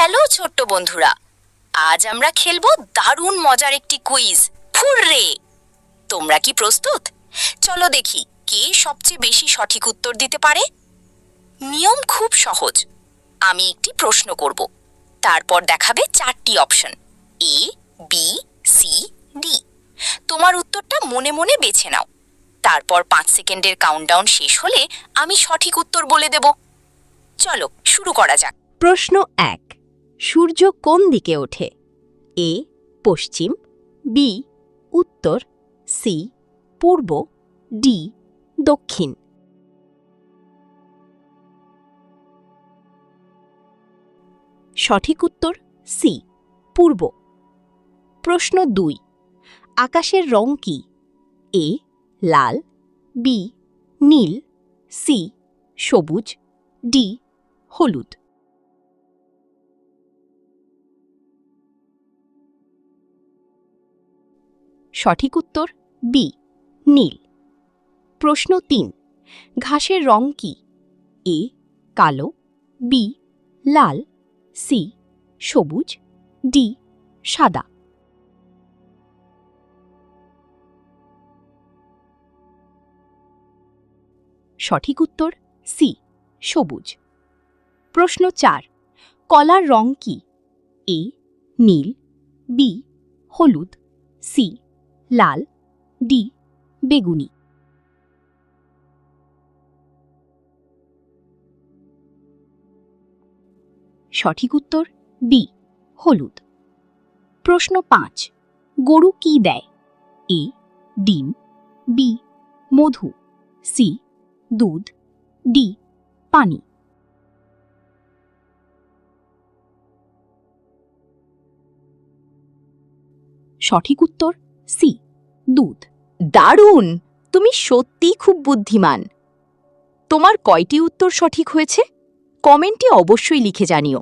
Hello ছোট্ট বন্ধুরা, আজ আমরা খেলবো দারুণ মজার একটি কুইজ। হুররে! তোমরা কি প্রস্তুত? চলো দেখি কে সবচেয়ে বেশি সঠিক উত্তর দিতে পারে। নিয়ম খুব সহজ। আমি একটি প্রশ্ন করব, তারপর দেখাবে 4টি অপশন, এ, বি, সি, ডি। তোমার উত্তরটা মনে মনে বেছে নাও। তারপর 5 সেকেন্ডের কাউন্টডাউন শেষ হলে আমি সঠিক উত্তর বলে দেব। চলো শুরু করা যাক। প্রশ্ন 1। সূর্য কোন দিকে ওঠে? এ পশ্চিম, বি উত্তর, সি পূর্ব, ডি দক্ষিণ। সঠিক উত্তর সি পূর্ব। প্রশ্ন 2। আকাশের রং কি? এ লাল, বি নীল, সি সবুজ, ডি হলুদ। সঠিক উত্তর বি নীল। প্রশ্ন 3। ঘাসের রং কি? এ কালো, বি লাল, সি সবুজ, ডি সাদা। সঠিক উত্তর সি সবুজ। প্রশ্ন 4। কলার রং কি? এ নীল, বি হলুদ, সি লাল, ডি বেগুনি। সঠিক উত্তর বি হলুদ। প্রশ্ন 5। গরু কি দেয়? এ ডিম, বি মধু, সি দুধ, ডি পানি। সঠিক উত্তর সি দুধ। দারুণ! তুমি সত্যিই খুব বুদ্ধিমান। তোমার কয়টি উত্তর সঠিক হয়েছে কমেন্টে অবশ্যই লিখে জানিও।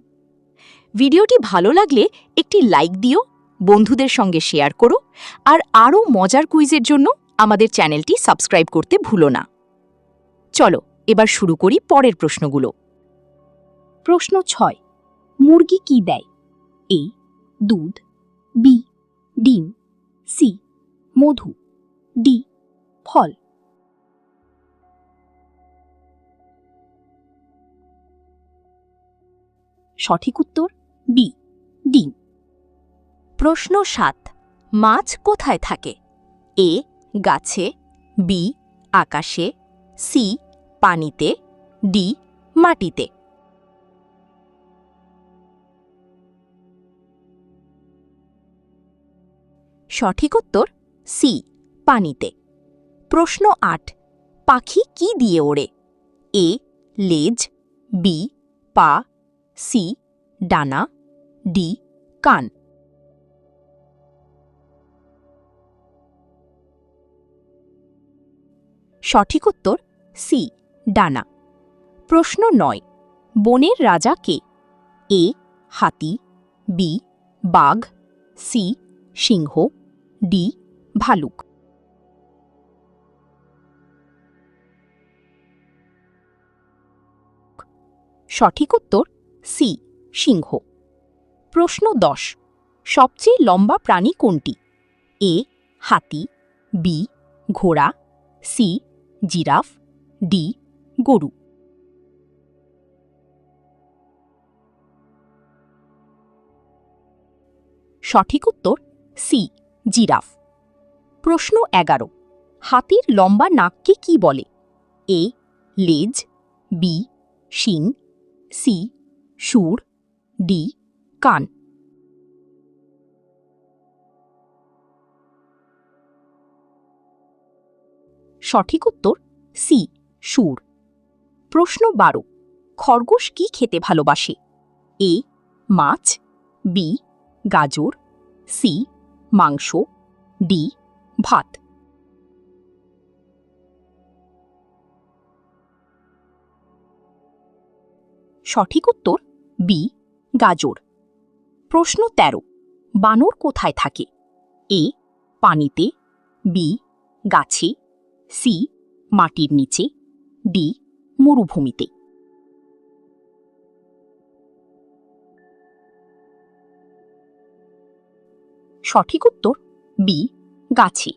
ভিডিওটি ভালো লাগলে একটি লাইক দিও, বন্ধুদের সঙ্গে শেয়ার করো, আর আরও মজার কুইজের জন্য আমাদের চ্যানেলটি সাবস্ক্রাইব করতে ভুলো না। চলো এবার শুরু করি পরের প্রশ্নগুলো। প্রশ্ন 6। মুরগি কি দেয়? এ দুধ, বি ডিম, সি মধু, ডি ফল। সঠিক উত্তর বি ডিম। প্রশ্ন 7। মাছ কোথায় থাকে? এ গাছে, বি আকাশে, সি পানিতে, ডি মাটিতে। সঠিক উত্তর সি পানিতে। প্রশ্ন 8। পাখি কি দিয়ে ওড়ে? এ লেজ, বি পা, সি ডানা, ডি কান। সঠিক উত্তর সি ডানা। প্রশ্ন 9। বনের রাজা কে? এ হাতি, বি বাঘ, সি সিংহ, ডি ভালুক। সঠিক উত্তর সি সিংহ। প্রশ্ন 10। সবচেয়ে লম্বা প্রাণী কোনটি? এ হাতি, বি ঘোড়া, সি জিরাফ, ডি গরু। সঠিক উত্তর সি জিরাফ। প্রশ্ন 11। হাতির লম্বা নাককে কি বলে? এ লেজ, বি শিং, সি শুঁড়, ডি কান। সঠিক উত্তর সি শুঁড়। প্রশ্ন 12। খরগোশ কি খেতে ভালোবাসে? এ মাছ, বি গাজর, সি মাংস, ডি ভাত। সঠিক উত্তর বি গাজর। প্রশ্ন 13। বানর কোথায় থাকে? এ পানিতে, বি গাছে, সি মাটির নিচে, ডি মরুভূমিতে। সঠিক উত্তর বি গাছে।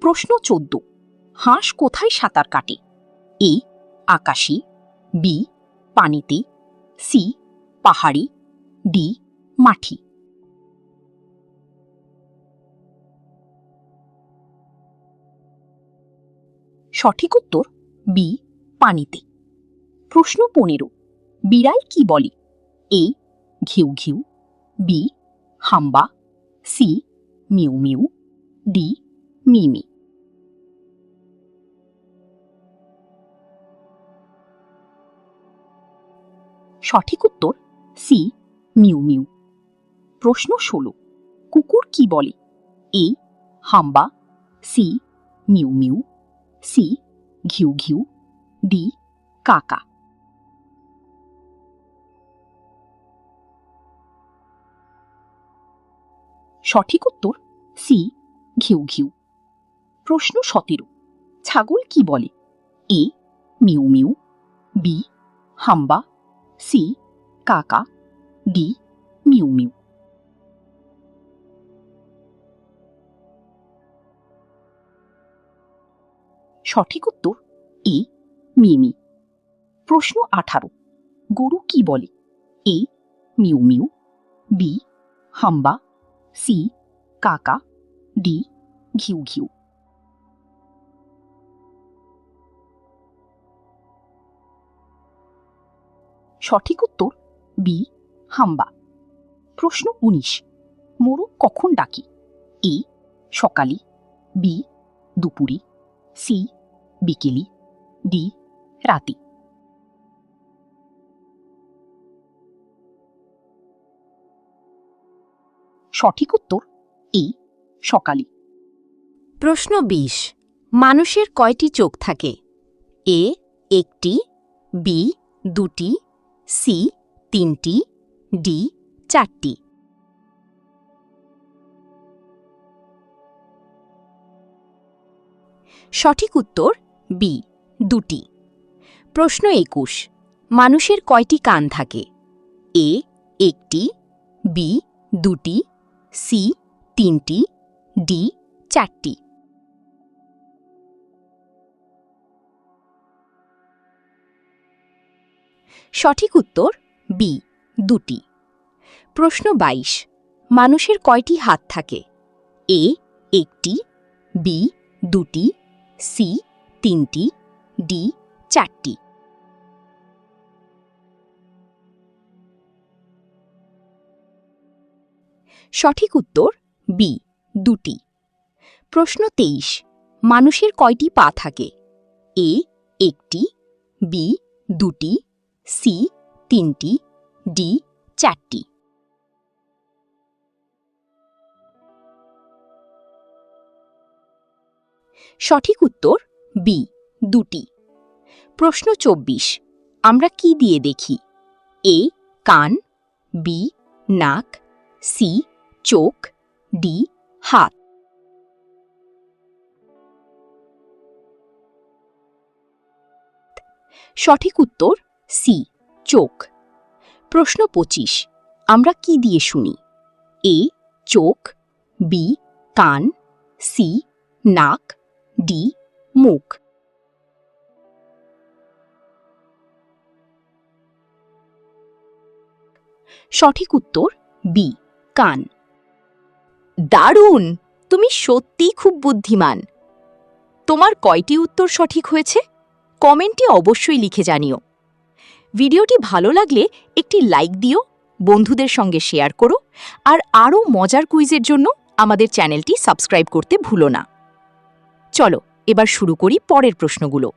প্রশ্ন 14, হাঁস কোথায় সাঁতার কাটে? এ আকাশে, বি পানিতে, সি পাহাড়ে, ডি মাটি। সঠিক উত্তর বি পানিতে। প্রশ্ন 15, বিড়াল কি বলে? এ ঘিউ ঘিউ, বি হাম্বা, সি মিউ মিউ, ডি মিমি। সঠিক উত্তর সি মিউ মিউ। প্রশ্ন 16, কুকুর কি বলে? এ হাম্বা, সি মিউ মিউ, সি ঘিউ ঘিউ, ডি কাকা। সঠিক উত্তর সি ঘিউ ঘিউ। প্রশ্ন 17, ছাগল কি বলে? এ মিউ মিউ, বি হাম্বা, সি কাকা, ডি মিউ মিউ। সঠিক উত্তর এ মিমি। প্রশ্ন 18, গরু কি বলে? এ মিউ মিউ, বি হাম্বা, সি কাকা, ডি ঘিউ ঘিউ। সঠিক উত্তর বি হাম্বা। প্রশ্ন 19, মোরগ কখন ডাকে? এ সকালে, বি দুপুরে, সি বিকেলে, ডি রাতে। সঠিক উত্তর এ সকালে। প্রশ্ন 20, মানুষের কয়টি চোখ থাকে? এ একটি, বি দুটি, সি তিনটি, ডি চারটি। সঠিক উত্তর বি দুটি। প্রশ্ন 21, মানুষের কয়টি কান থাকে? এ একটি, বি দুটি, সি তিনটি, ডি চারটি। সঠিক উত্তর বি দুটি। প্রশ্ন 22, মানুষের কয়টি হাত থাকে? এ একটি, বি দুটি, সি তিনটি, ডি চারটি। সঠিক উত্তর বি দুটি। প্রশ্ন 23, মানুষের কয়টি পা থাকে? এ একটি, বি দুটি, সি তিনটি, ডি চারটি। সঠিক উত্তর বি দুটি। প্রশ্ন 24, আমরা কি দিয়ে দেখি? এ কান, বি নাক, সি চোখ, ডি হাত। সঠিক উত্তর সি চোখ। প্রশ্ন 25, আমরা কি দিয়ে শুনি? এ চোখ, বি কান, সি নাক, ডি মুখ। সঠিক উত্তর বি কান। দারুণ! তুমি সত্যিই খুব বুদ্ধিমান। তোমার কয়টি উত্তর সঠিক হয়েছে? কমেন্টে অবশ্যই লিখে জানিও। ভিডিওটি ভালো লাগলে একটি লাইক দিও, বন্ধুদের সঙ্গে শেয়ার করো, আর আরও মজার কুইজের জন্য আমাদের চ্যানেলটি সাবস্ক্রাইব করতে ভুলো না। চলো এবার শুরু করি পরের প্রশ্নগুলো।